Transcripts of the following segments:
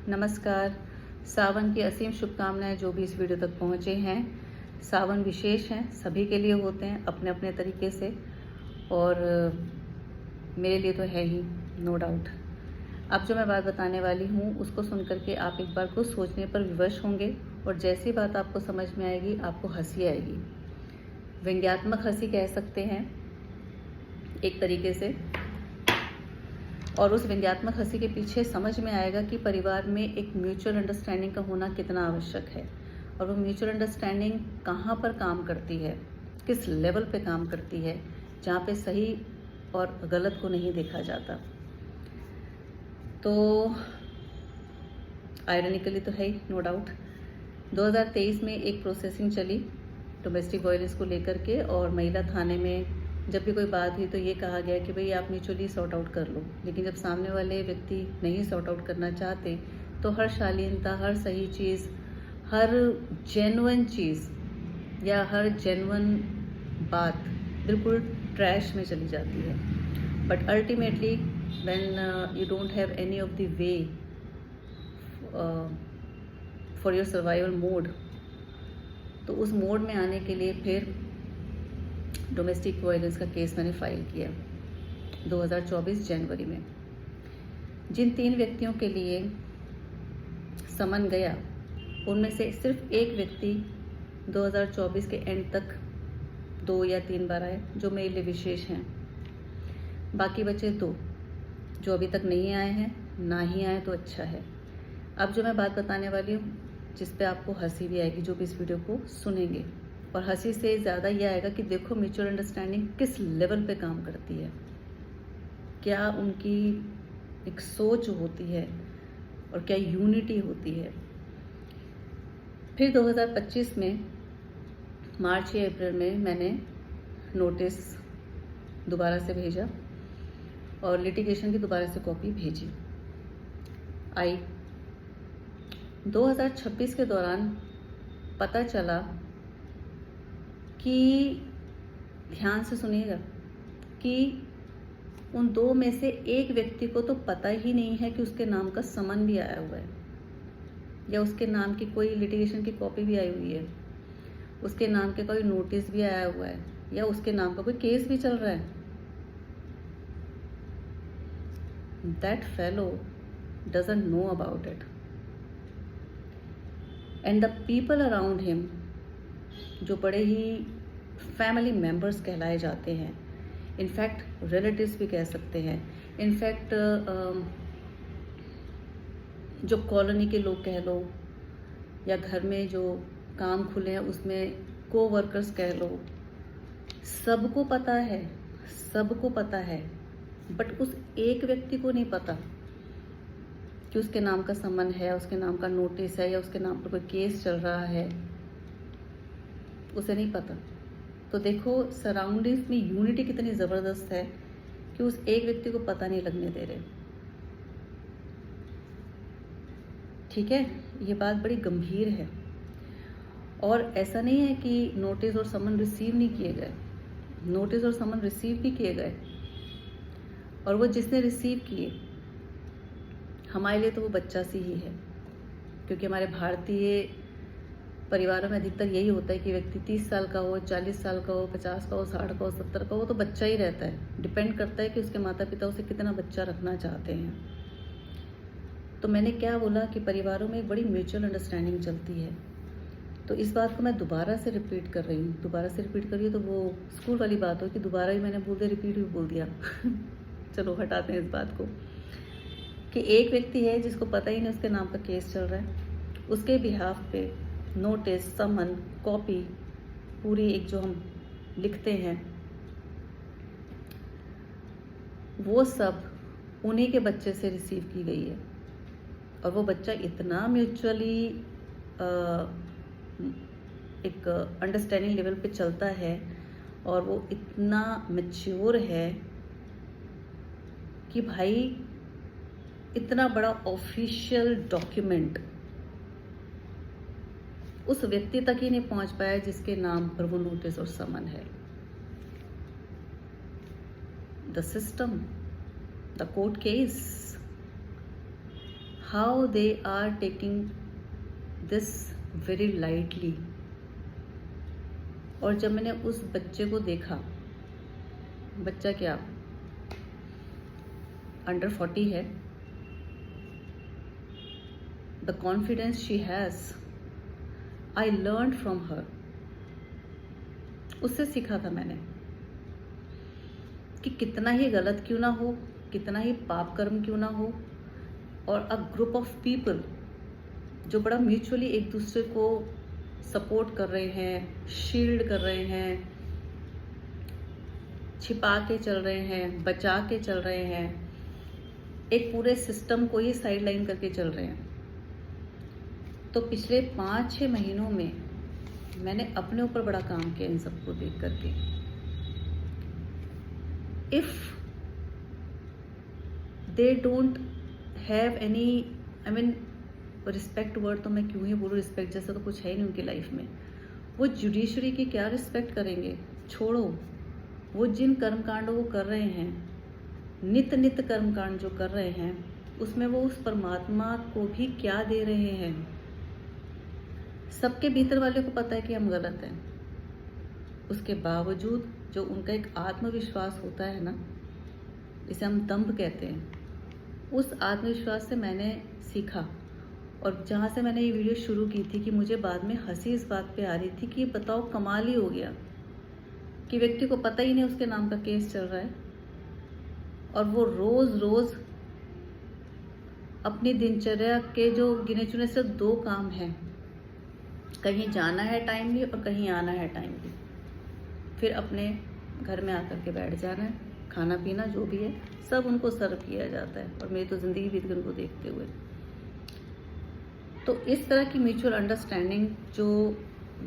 नमस्कार। सावन की असीम शुभकामनाएं जो भी इस वीडियो तक पहुँचे हैं। सावन विशेष हैं, सभी के लिए होते हैं अपने अपने तरीके से, और मेरे लिए तो है ही, नो डाउट। अब जो मैं बात बताने वाली हूँ उसको सुन करके आप एक बार कुछ सोचने पर विवश होंगे, और जैसी बात आपको समझ में आएगी आपको हंसी आएगी। व्यंग्यात्मक हंसी कह सकते हैं एक तरीके से। और उस व्यंग्यात्मक हंसी के पीछे समझ में आएगा कि परिवार में एक म्यूचुअल अंडरस्टैंडिंग का होना कितना आवश्यक है, और वो म्यूचुअल अंडरस्टैंडिंग कहाँ पर काम करती है, किस लेवल पे काम करती है, जहाँ पे सही और गलत को नहीं देखा जाता। तो आयरनिकली तो है ही, नो डाउट। 2023 में एक प्रोसेसिंग चली डोमेस्टिक वायलेंस को लेकर के, और महिला थाने में जब भी कोई बात हुई तो ये कहा गया कि भाई आप म्यूचुअली सॉर्ट आउट कर लो। लेकिन जब सामने वाले व्यक्ति नहीं सॉर्ट आउट करना चाहते तो हर शालीनता, हर सही चीज़, हर जेन्युइन चीज़ या हर जेन्युइन बात बिल्कुल ट्रैश में चली जाती है। But ultimately when you don't have any of the way for your survival mode, तो उस मोड में आने के लिए फिर डोमेस्टिक वायलेंस का केस मैंने फाइल किया 2024 जनवरी में। जिन 3 व्यक्तियों के लिए समन गया उनमें से सिर्फ एक व्यक्ति 2024 के एंड तक 2 या 3 बार आए, जो मेरे लिए विशेष हैं। बाकी बचे 2 जो अभी तक नहीं आए हैं, ना ही आए तो अच्छा है। अब जो मैं बात बताने वाली हूँ जिस पे आपको हंसी भी आएगी जो भी इस वीडियो को सुनेंगे, और हंसी से ज़्यादा ये आएगा कि देखो म्यूचुअल अंडरस्टैंडिंग किस लेवल पे काम करती है, क्या उनकी एक सोच होती है और क्या यूनिटी होती है। फिर 2025 में मार्च या अप्रैल में मैंने नोटिस दोबारा से भेजा और लिटिगेशन की दोबारा से कॉपी भेजी। आई 2026 के दौरान पता चला कि, ध्यान से सुनिएगा, कि उन 2 में से एक व्यक्ति को तो पता ही नहीं है कि उसके नाम का समन भी आया हुआ है, या उसके नाम की कोई लिटिगेशन की कॉपी भी आई हुई है, उसके नाम के कोई नोटिस भी आया हुआ है, या उसके नाम का कोई केस भी चल रहा है। That fellow doesn't know about it. And the people around him, जो बड़े ही फैमिली मेंबर्स कहलाए जाते हैं, इनफैक्ट रिलेटिव्स भी कह सकते हैं, इनफैक्ट जो कॉलोनी के लोग कह लो, या घर में जो काम खुले हैं उसमें को वर्कर्स कह लो, सबको पता है, सबको पता है। बट उस एक व्यक्ति को नहीं पता कि उसके नाम का समन है, उसके नाम का नोटिस है, या उसके नाम पर कोई केस चल रहा है, उसे नहीं पता। तो देखो सराउंडिंग्स में यूनिटी कितनी ज़बरदस्त है कि उस एक व्यक्ति को पता नहीं लगने दे रहे। ठीक है, ये बात बड़ी गंभीर है। और ऐसा नहीं है कि नोटिस और समन रिसीव नहीं किए गए, नोटिस और समन रिसीव भी किए गए, और वो जिसने रिसीव किए हमारे लिए तो वो बच्चा सी ही है, क्योंकि हमारे भारतीय परिवारों में अधिकतर यही होता है कि व्यक्ति 30 साल का हो, 40 साल का हो, 50 का हो, 60 का हो, 70 का हो, तो बच्चा ही रहता है। डिपेंड करता है कि उसके माता पिता उसे कितना बच्चा रखना चाहते हैं। तो मैंने क्या बोला कि परिवारों में एक बड़ी म्यूचुअल अंडरस्टैंडिंग चलती है। तो इस बात को मैं दोबारा से रिपीट कर रही हूँ। दोबारा से रिपीट करिए तो वो स्कूल वाली बात हो कि दोबारा ही मैंने बोल दिया, रिपीट भी बोल दिया। चलो हटाते हैं इस बात को, कि एक व्यक्ति है जिसको पता ही नहीं उसके नाम का केस चल रहा है, उसके बिहाफ पे नोटिस, समन, कॉपी, पूरी एक जो हम लिखते हैं, वो सब उन्हीं के बच्चे से रिसीव की गई है। और वो बच्चा इतना म्यूचुअली एक अंडरस्टैंडिंग लेवल पे चलता है, और वो इतना मैच्योर है कि भाई इतना बड़ा ऑफिशियल डॉक्यूमेंट उस व्यक्ति तक ही नहीं पहुंच पाया जिसके नाम पर वो नोटिस और समन है। The system, the court case, how they are taking this very lightly. और जब मैंने उस बच्चे को देखा, बच्चा क्या अंडर 40 है, the confidence she has, I learn from her. उससे सीखा था मैंने कि कितना ही गलत क्यों ना हो, कितना ही पाप कर्म क्यों ना हो, और अ ग्रुप ऑफ पीपल जो बड़ा म्यूचुअली एक दूसरे को सपोर्ट कर रहे हैं, शील्ड कर रहे हैं, छिपा के चल रहे हैं, बचा के चल रहे हैं, एक पूरे सिस्टम को ही साइड लाइन करके चल रहे हैं। तो पिछले 5-6 महीनों में मैंने अपने ऊपर बड़ा काम किया इन सबको देख करके। If they don't have any, I mean respect word तो मैं क्यों ही बोलूँ, रिस्पेक्ट जैसा तो कुछ है ही नहीं उनकी लाइफ में। वो जुडिशरी की क्या रिस्पेक्ट करेंगे? छोड़ो, वो जिन कर्मकांडों को कर रहे हैं, नित कर्मकांड जो कर रहे हैं, उसमें वो उस परमात्मा को भी क्या दे रहे हैं? सबके भीतर वाले को पता है कि हम गलत हैं, उसके बावजूद जो उनका एक आत्मविश्वास होता है ना, जिसे हम दंभ कहते हैं, उस आत्मविश्वास से मैंने सीखा। और जहाँ से मैंने ये वीडियो शुरू की थी कि मुझे बाद में हंसी इस बात पे आ रही थी कि बताओ कमाल ही हो गया कि व्यक्ति को पता ही नहीं उसके नाम का केस चल रहा है, और वो रोज रोज अपनी दिनचर्या के जो गिने चुने से 2 काम हैं, कहीं जाना है टाइमली और कहीं आना है टाइमली, फिर अपने घर में आकर के बैठ जाना है, खाना पीना जो भी है सब उनको सर्व किया जाता है, और मेरी तो ज़िंदगी बीत गई उनको देखते हुए। तो इस तरह की म्यूचुअल अंडरस्टैंडिंग जो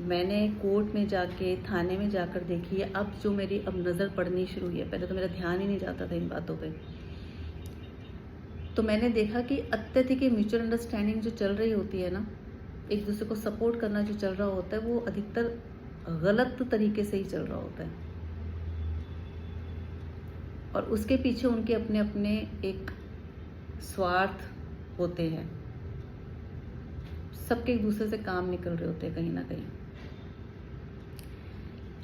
मैंने कोर्ट में जाके, थाने में जाकर देखी है, अब जो मेरी अब नज़र पड़नी शुरू हुई है, पहले तो मेरा ध्यान ही नहीं जाता था इन बातों पे, तो मैंने देखा कि अत्यधिक म्यूचुअल अंडरस्टैंडिंग जो चल रही होती है ना, एक दूसरे को सपोर्ट करना जो चल रहा होता है, वो अधिकतर गलत तरीके से ही चल रहा होता है, और उसके पीछे उनके अपने अपने एक स्वार्थ होते हैं, सबके एक दूसरे से काम निकल रहे होते हैं कहीं ना कहीं।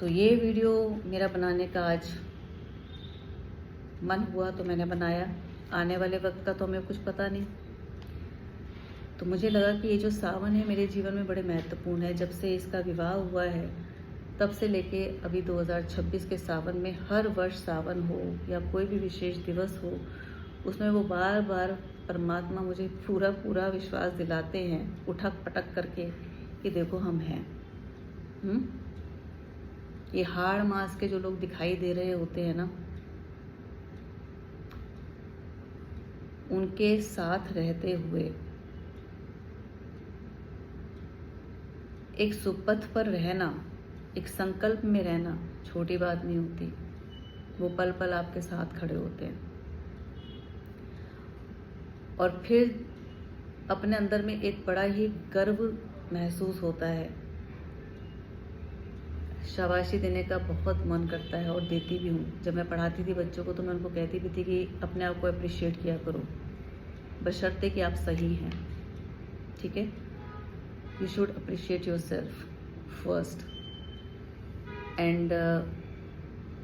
तो ये वीडियो मेरा बनाने का आज मन हुआ तो मैंने बनाया। आने वाले वक्त का तो हमें कुछ पता नहीं, तो मुझे लगा कि ये जो सावन है मेरे जीवन में बड़े महत्वपूर्ण है। जब से इसका विवाह हुआ है तब से लेके अभी 2026 के सावन में, हर वर्ष सावन हो या कोई भी विशेष दिवस हो, उसमें वो बार बार परमात्मा मुझे पूरा पूरा विश्वास दिलाते हैं, उठक पटक करके, कि देखो हम हैं। ये हाड़ मास के जो लोग दिखाई दे रहे होते हैं ना, उनके साथ रहते हुए एक सुपथ पर रहना, एक संकल्प में रहना छोटी बात नहीं होती। वो पल पल आपके साथ खड़े होते हैं, और फिर अपने अंदर में एक बड़ा ही गर्व महसूस होता है। शाबाशी देने का बहुत मन करता है, और देती भी हूँ। जब मैं पढ़ाती थी बच्चों को तो मैं उनको कहती भी थी कि अपने आप को अप्रिशिएट किया करो, बशर्ते कि आप सही हैं, ठीक है। You should appreciate yourself first and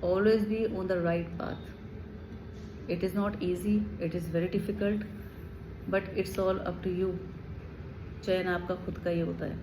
always be on the right path. It is not easy, it is very difficult, but it's all up to you. चयन आपका खुद का ही होता है।